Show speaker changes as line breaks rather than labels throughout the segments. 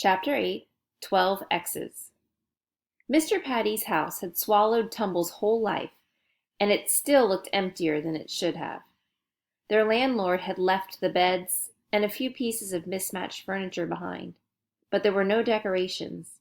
Chapter 8 12 X's Mr. Patty's house had swallowed Tumble's whole life, and it still looked emptier than it should have. Their landlord had left the beds and a few pieces of mismatched furniture behind, but there were no decorations,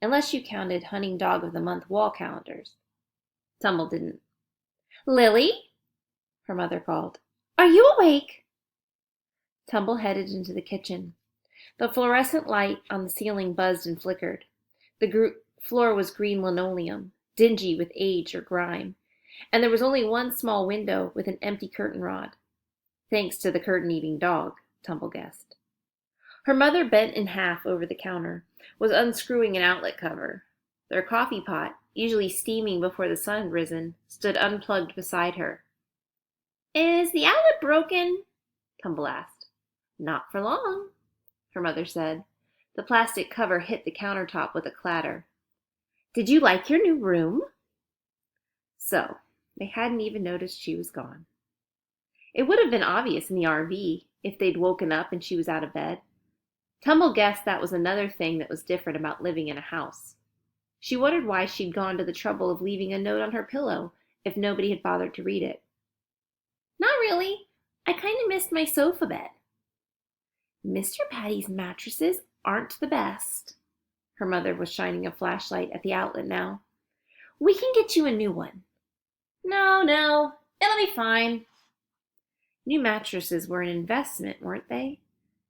unless you counted Hunting Dog of the Month wall calendars. Tumble didn't. "Lily," her mother called, "are you awake?" Tumble headed into the kitchen. The fluorescent light on the ceiling buzzed and flickered. The floor was green linoleum, dingy with age or grime, and there was only one small window with an empty curtain rod. Thanks to the curtain-eating dog, Tumble guessed. Her mother, bent in half over the counter, was unscrewing an outlet cover. Their coffee pot, usually steaming before the sun had risen, stood unplugged beside her. "Is the outlet broken?" Tumble asked. "Not for long," her mother said. The plastic cover hit the countertop with a clatter. "Did you like your new room?" So, they hadn't even noticed she was gone. It would have been obvious in the RV if they'd woken up and she was out of bed. Tumble guessed that was another thing that was different about living in a house. She wondered why she'd gone to the trouble of leaving a note on her pillow if nobody had bothered to read it. "Not really. I kind of missed my sofa bed." "Mr. Patty's mattresses aren't the best." Her mother was shining a flashlight at the outlet now. "We can get you a new one." No, it'll be fine." New mattresses were an investment, weren't they?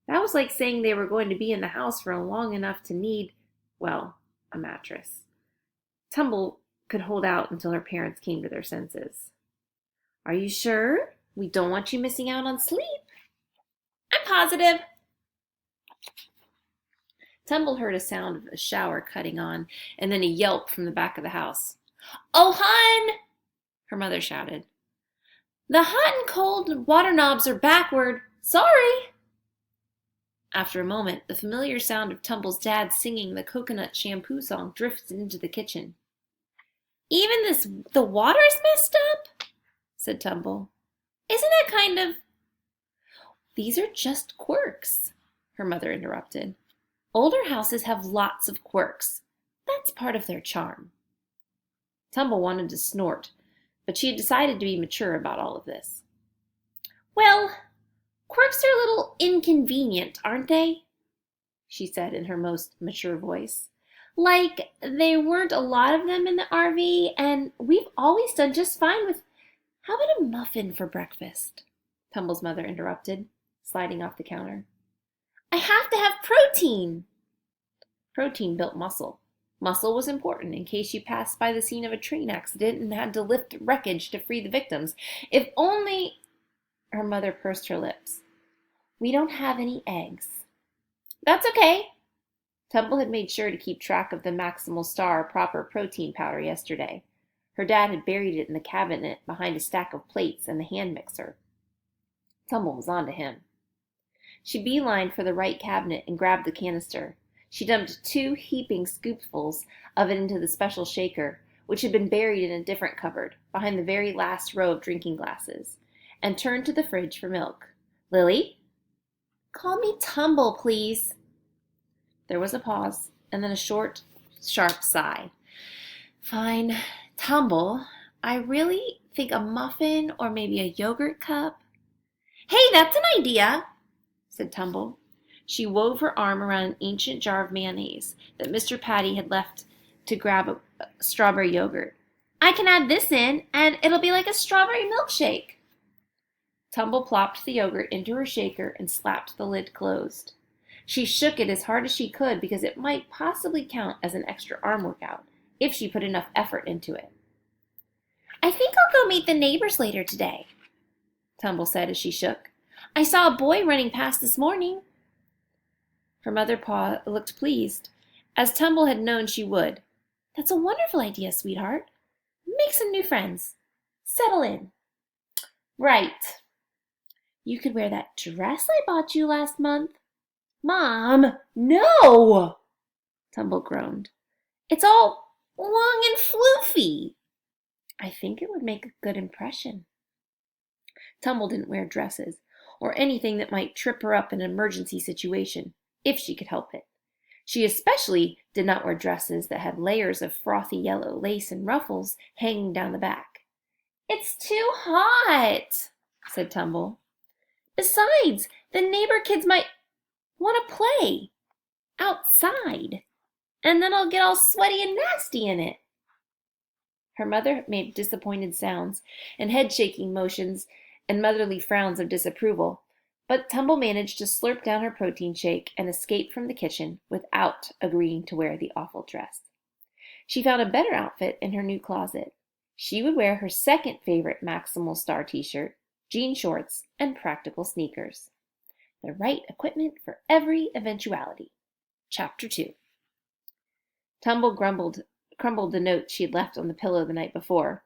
That was like saying they were going to be in the house for long enough to need, well, a mattress. Tumble could hold out until her parents came to their senses. "Are you sure? We don't want you missing out on sleep." "I'm positive." Tumble heard a sound of a shower cutting on, and then a yelp from the back of the house. "Oh, hon!" her mother shouted. "The hot and cold water knobs are backward. Sorry." After a moment, the familiar sound of Tumble's dad singing the coconut shampoo song drifted into the kitchen. "Even the water's messed up?" said Tumble. "Isn't that kind of—" "These are just quirks," her mother interrupted. "Older houses have lots of quirks. That's part of their charm." Tumble wanted to snort, but she had decided to be mature about all of this. "Well, quirks are a little inconvenient, aren't they?" she said in her most mature voice. "Like, there weren't a lot of them in the RV, and we've always done just fine with—" "How about a muffin for breakfast?" Tumble's mother interrupted, sliding off the counter. "I have to have protein." Protein built muscle. Muscle was important in case you passed by the scene of a train accident and had to lift wreckage to free the victims. If only— Her mother pursed her lips. "We don't have any eggs." "That's okay." Tumble had made sure to keep track of the Maximal Star proper protein powder yesterday. Her dad had buried it in the cabinet behind a stack of plates and the hand mixer. Tumble was on to him. She beelined for the right cabinet and grabbed the canister. She dumped 2 heaping scoopfuls of it into the special shaker, which had been buried in a different cupboard, behind the very last row of drinking glasses, and turned to the fridge for milk. "Lily?" "Call me Tumble, please." There was a pause, and then a short, sharp sigh. "Fine, Tumble. I really think a muffin or maybe a yogurt cup—" "Hey, that's an idea," said Tumble. She wove her arm around an ancient jar of mayonnaise that Mr. Patty had left to grab a strawberry yogurt. "I can add this in, and it'll be like a strawberry milkshake." Tumble plopped the yogurt into her shaker and slapped the lid closed. She shook it as hard as she could because it might possibly count as an extra arm workout if she put enough effort into it. "I think I'll go meet the neighbors later today," Tumble said as she shook. "I saw a boy running past this morning." Her mother looked pleased, as Tumble had known she would. "That's a wonderful idea, sweetheart. Make some new friends. Settle in." "Right. You could wear that dress I bought you last month." "Mom, no!" Tumble groaned. "It's all long and floofy." "I think it would make a good impression." Tumble didn't wear dresses, or anything that might trip her up in an emergency situation, if she could help it. She especially did not wear dresses that had layers of frothy yellow lace and ruffles hanging down the back. "It's too hot," said Tumble. "Besides, the neighbor kids might want to play outside, and then I'll get all sweaty and nasty in it." Her mother made disappointed sounds and head-shaking motions and motherly frowns of disapproval, but Tumble managed to slurp down her protein shake and escape from the kitchen without agreeing to wear the awful dress. She found a better outfit in her new closet. She would wear her second favorite Maximal Star t-shirt, jean shorts, and practical sneakers. The right equipment for every eventuality. Chapter 2. Tumble crumbled the note she had left on the pillow the night before.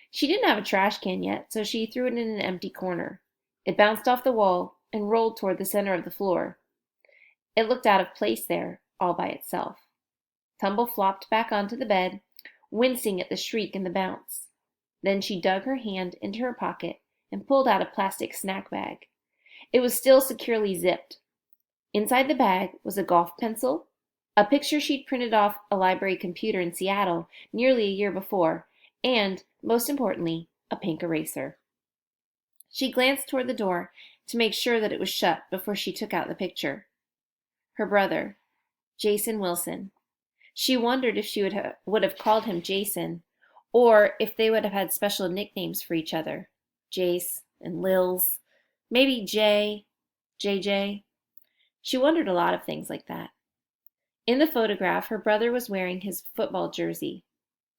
She didn't have a trash can yet, so she threw it in an empty corner. It bounced off the wall and rolled toward the center of the floor. It looked out of place there, all by itself. Tumble flopped back onto the bed, wincing at the shriek and the bounce. Then she dug her hand into her pocket and pulled out a plastic snack bag. It was still securely zipped. Inside the bag was a golf pencil, a picture she'd printed off a library computer in Seattle nearly a year before, and, most importantly, a pink eraser. She glanced toward the door to make sure that it was shut before she took out the picture. Her brother, Jason Wilson. She wondered if she would have called him Jason, or if they would have had special nicknames for each other. Jace and Lils, maybe Jay, JJ. She wondered a lot of things like that. In the photograph, her brother was wearing his football jersey.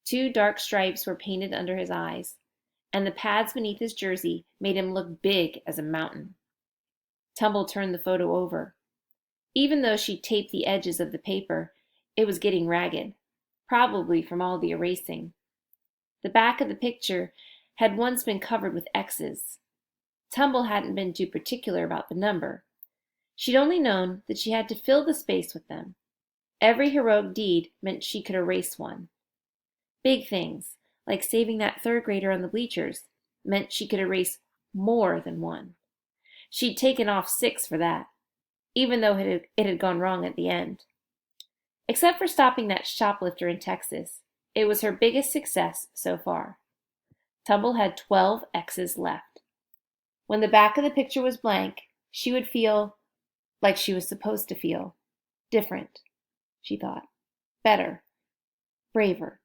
2 dark stripes were painted under his eyes, and the pads beneath his jersey made him look big as a mountain. Tumble turned the photo over. Even though she taped the edges of the paper, it was getting ragged, probably from all the erasing. The back of the picture had once been covered with X's. Tumble hadn't been too particular about the number. She'd only known that she had to fill the space with them. Every heroic deed meant she could erase one. Big things, like saving that 3rd grader on the bleachers, meant she could erase more than one. She'd taken off 6 for that, even though it had gone wrong at the end. Except for stopping that shoplifter in Texas, it was her biggest success so far. Tumble had 12 X's left. When the back of the picture was blank, she would feel like she was supposed to feel. Different, she thought. Better. Braver.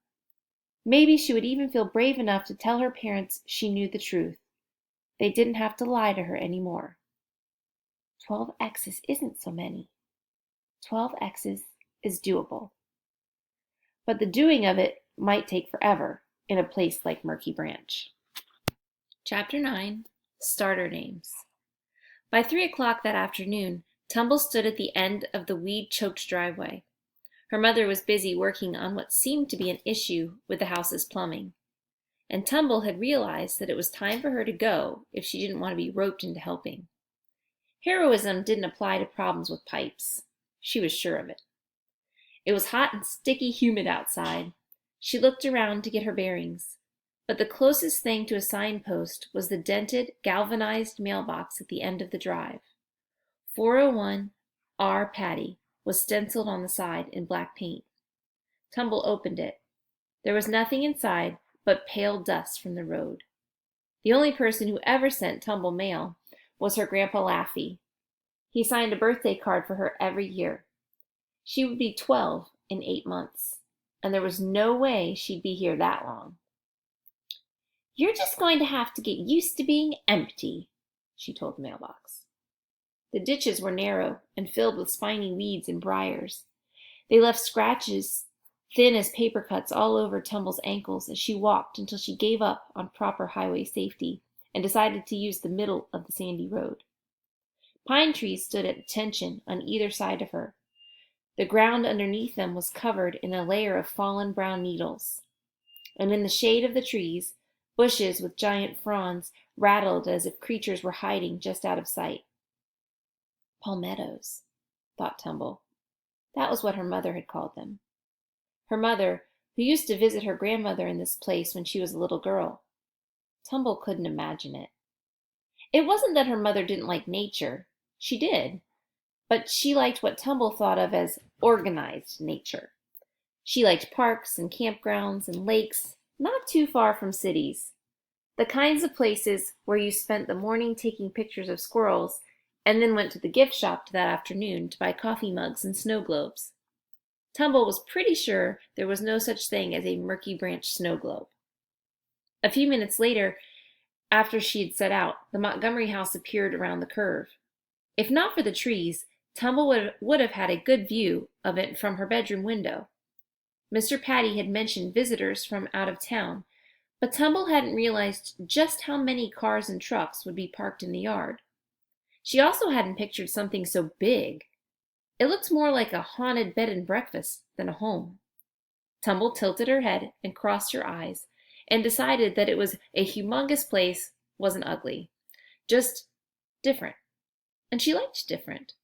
Maybe she would even feel brave enough to tell her parents she knew the truth. They didn't have to lie to her anymore. 12 X's isn't so many. 12 X's is doable. But the doing of it might take forever in a place like Murky Branch. Chapter 9. Starter Names. By 3 o'clock that afternoon, Tumble stood at the end of the weed-choked driveway. Her mother was busy working on what seemed to be an issue with the house's plumbing, and Tumble had realized that it was time for her to go if she didn't want to be roped into helping. Heroism didn't apply to problems with pipes. She was sure of it. It was hot and sticky humid outside. She looked around to get her bearings, but the closest thing to a signpost was the dented, galvanized mailbox at the end of the drive. 401 R. Patty was stenciled on the side in black paint. Tumble opened it. There was nothing inside but pale dust from the road. The only person who ever sent Tumble mail was her Grandpa Laffy. He signed a birthday card for her every year. She would be 12 in 8 months, and there was no way she'd be here that long. "You're just going to have to get used to being empty," she told the mailbox. The ditches were narrow and filled with spiny weeds and briars. They left scratches thin as paper cuts all over Tumble's ankles as she walked until she gave up on proper highway safety and decided to use the middle of the sandy road. Pine trees stood at attention on either side of her. The ground underneath them was covered in a layer of fallen brown needles, and in the shade of the trees, bushes with giant fronds rattled as if creatures were hiding just out of sight. Palmettos, thought Tumble. That was what her mother had called them. Her mother, who used to visit her grandmother in this place when she was a little girl. Tumble couldn't imagine it. It wasn't that her mother didn't like nature. She did. But she liked what Tumble thought of as organized nature. She liked parks and campgrounds and lakes, not too far from cities. The kinds of places where you spent the morning taking pictures of squirrels and then went to the gift shop that afternoon to buy coffee mugs and snow globes. Tumble was pretty sure there was no such thing as a Murky Branch snow globe. A few minutes later, after she had set out, the Montgomery house appeared around the curve. If not for the trees, Tumble would have had a good view of it from her bedroom window. Mr. Patty had mentioned visitors from out of town, but Tumble hadn't realized just how many cars and trucks would be parked in the yard. She also hadn't pictured something so big. It looked more like a haunted bed and breakfast than a home. Tumble tilted her head and crossed her eyes and decided that it was a humongous place wasn't ugly, just different. And she liked different.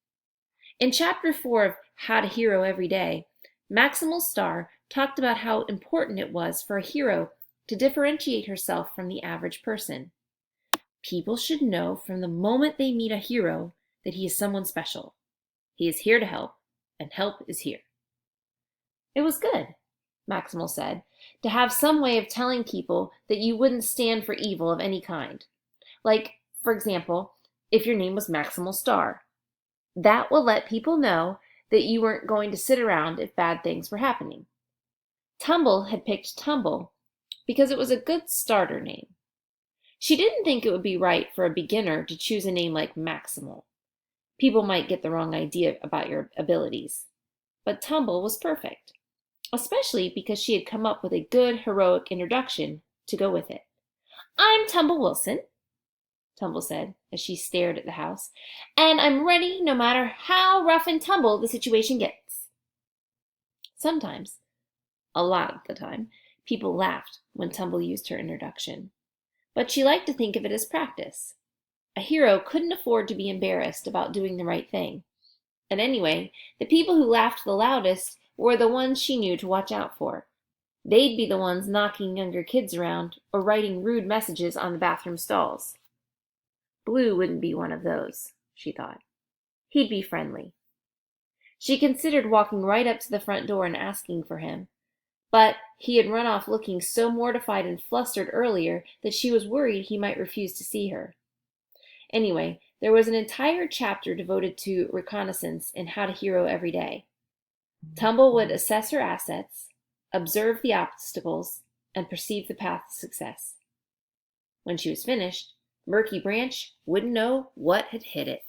In Chapter 4 of How to Hero Every Day, Maximal Star talked about how important it was for a hero to differentiate herself from the average person. People should know from the moment they meet a hero that he is someone special. He is here to help, and help is here. It was good, Maximal said, to have some way of telling people that you wouldn't stand for evil of any kind. Like, for example, if your name was Maximal Star. That will let people know that you weren't going to sit around if bad things were happening. Tumble had picked Tumble because it was a good starter name. She didn't think it would be right for a beginner to choose a name like Maximal. People might get the wrong idea about your abilities. But Tumble was perfect, especially because she had come up with a good heroic introduction to go with it. "I'm Tumble Wilson," Tumble said as she stared at the house, "and I'm ready no matter how rough and tumble the situation gets." Sometimes, a lot of the time, people laughed when Tumble used her introduction, but she liked to think of it as practice. A hero couldn't afford to be embarrassed about doing the right thing. And anyway, the people who laughed the loudest were the ones she knew to watch out for. They'd be the ones knocking younger kids around or writing rude messages on the bathroom stalls. Blue wouldn't be one of those, she thought. He'd be friendly. She considered walking right up to the front door and asking for him, but he had run off looking so mortified and flustered earlier that she was worried he might refuse to see her. Anyway, there was an entire chapter devoted to reconnaissance in How to Hero Every Day. Tumble would assess her assets, observe the obstacles, and perceive the path to success. When she was finished, Murky Branch wouldn't know what had hit it.